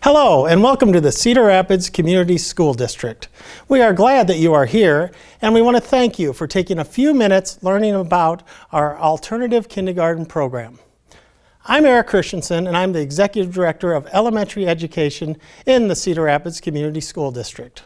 Hello and welcome to the Cedar Rapids Community School District. We are glad that you are here and we want to thank you for taking a few minutes learning about our alternative kindergarten program. I'm Eric Christensen and I'm the Executive Director of Elementary Education in the Cedar Rapids Community School District.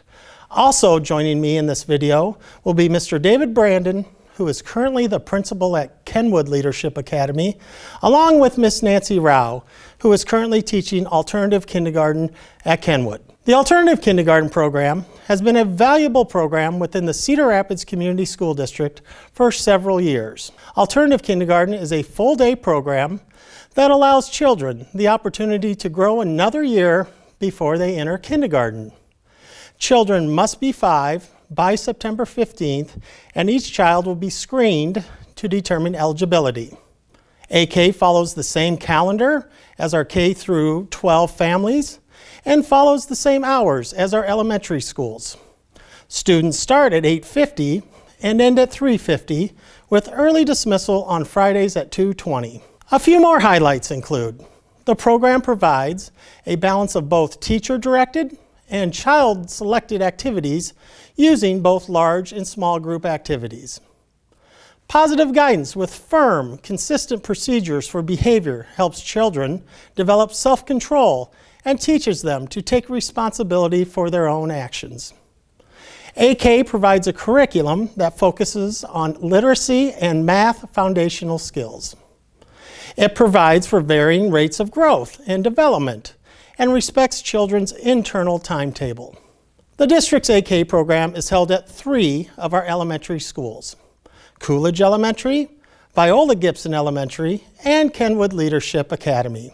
Also joining me in this video will be Mr. David Brandon, who is currently the principal at Kenwood Leadership Academy, along with Miss Nancy Rao, who is currently teaching alternative kindergarten at Kenwood. The alternative kindergarten program has been a valuable program within the Cedar Rapids Community School District for several years. Alternative kindergarten is a full-day program that allows children the opportunity to grow another year before they enter kindergarten. Children must be 5 by September 15th, and each child will be screened to determine eligibility. AK follows the same calendar as our K through 12 families and follows the same hours as our elementary schools. Students start at 8:50 and end at 3:50 with early dismissal on Fridays at 2:20. A few more highlights include the program provides a balance of both teacher-directed and child-selected activities using both large and small group activities. Positive guidance with firm, consistent procedures for behavior helps children develop self-control and teaches them to take responsibility for their own actions. AK provides a curriculum that focuses on literacy and math foundational skills. It provides for varying rates of growth and development and respects children's internal timetable. The district's AK program is held at 3 of our elementary schools: Coolidge Elementary, Viola Gibson Elementary, and Kenwood Leadership Academy.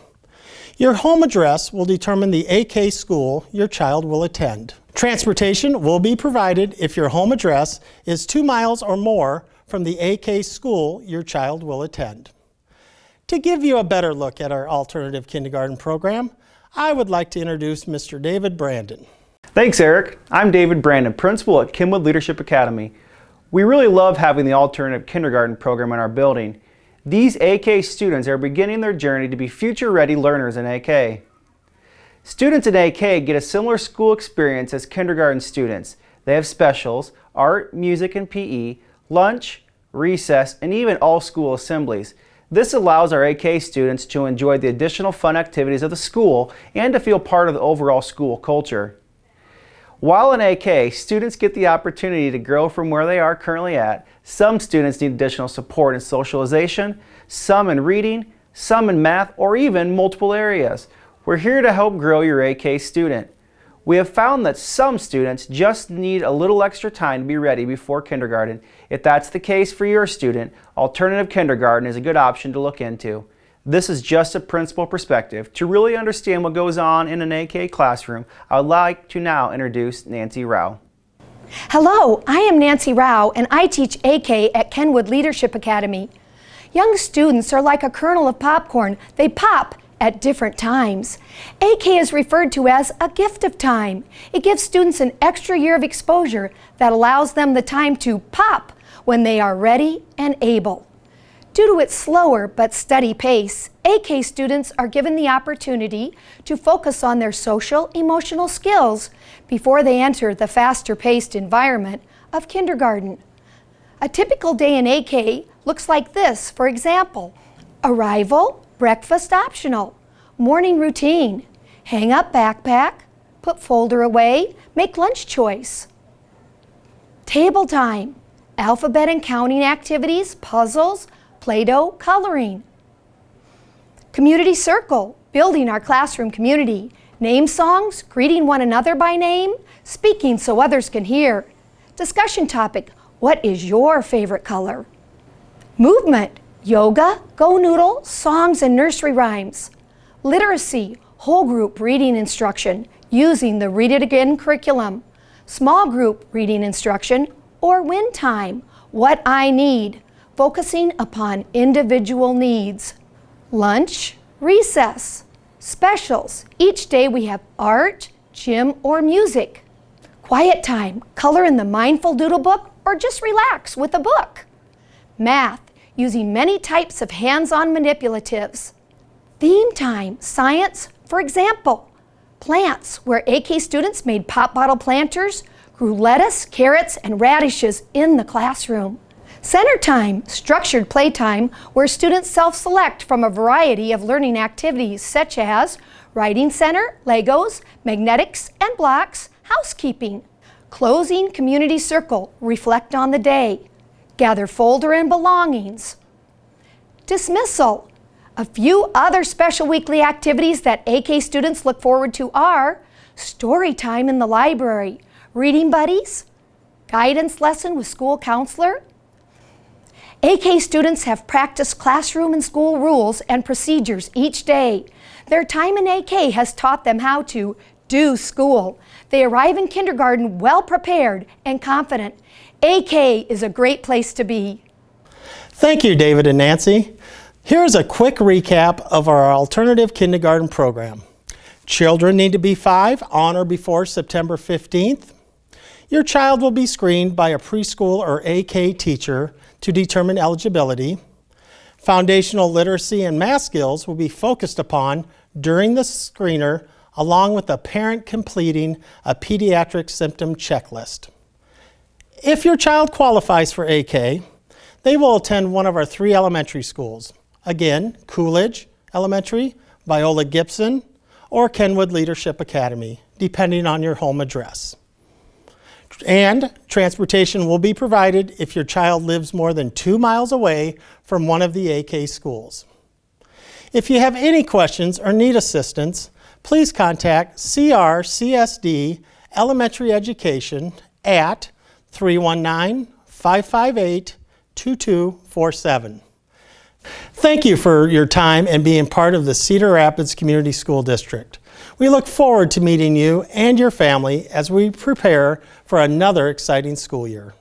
Your home address will determine the AK school your child will attend. Transportation will be provided if your home address is 2 miles or more from the AK school your child will attend. To give you a better look at our alternative kindergarten program, I would like to introduce Mr. David Brandon. Thanks, Eric. I'm David Brandon, principal at Kenwood Leadership Academy. We really love having the alternative kindergarten program in our building. These AK students are beginning their journey to be future-ready learners in AK. Students in AK get a similar school experience as kindergarten students. They have specials, art, music, and PE, lunch, recess, and even all-school assemblies. This allows our AK students to enjoy the additional fun activities of the school and to feel part of the overall school culture. While in AK, students get the opportunity to grow from where they are currently at. Some students need additional support in socialization, some in reading, some in math, or even multiple areas. We're here to help grow your AK student. We have found that some students just need a little extra time to be ready before kindergarten. If that's the case for your student, alternative kindergarten is a good option to look into. This is just a principal perspective. To really understand what goes on in an AK classroom, I would like to now introduce Nancy Rao. Hello, I am Nancy Rao and I teach AK at Kenwood Leadership Academy. Young students are like a kernel of popcorn. They pop at different times. AK is referred to as a gift of time. It gives students an extra year of exposure that allows them the time to pop when they are ready and able. Due to its slower but steady pace, AK students are given the opportunity to focus on their social-emotional skills before they enter the faster-paced environment of kindergarten. A typical day in AK looks like this, for example: arrival, breakfast optional, morning routine, hang up backpack, put folder away, make lunch choice. Table time, alphabet and counting activities, puzzles, Play-Doh, coloring. Community circle, building our classroom community. Name songs, greeting one another by name, speaking so others can hear. Discussion topic, what is your favorite color? Movement, yoga, go noodle, songs and nursery rhymes. Literacy, whole group reading instruction using the Read It Again curriculum. Small group reading instruction, or win time, what I need, focusing upon individual needs. Lunch, recess, specials. Each day we have art, gym, or music. Quiet time, color in the mindful doodle book, or just relax with a book. Math, using many types of hands-on manipulatives. Theme time, science, for example, Plants, where AK students made pop bottle planters, grew lettuce, carrots, and radishes in the classroom. Center time, structured playtime, where students self-select from a variety of learning activities such as writing center, Legos, magnetics and blocks, housekeeping. Closing community circle, reflect on the day, gather folder and belongings. Dismissal. A few other special weekly activities that AK students look forward to are story time in the library, reading buddies, guidance lesson with school counselor. AK students have practiced classroom and school rules and procedures each day. Their time in AK has taught them how to do school. They arrive in kindergarten well prepared and confident. AK is a great place to be. Thank you, David and Nancy. Here's a quick recap of our alternative kindergarten program. Children need to be 5 on or before September 15th. Your child will be screened by a preschool or AK teacher to determine eligibility. Foundational literacy and math skills will be focused upon during the screener, along with a parent completing a pediatric symptom checklist. If your child qualifies for AK, they will attend one of our 3 elementary schools. Again, Coolidge Elementary, Viola Gibson, or Kenwood Leadership Academy, depending on your home address. And transportation will be provided if your child lives more than 2 miles away from one of the AK schools. If you have any questions or need assistance, please contact CRCSD Elementary Education at 319-558-2247. Thank you for your time and being part of the Cedar Rapids Community School District. We look forward to meeting you and your family as we prepare for another exciting school year.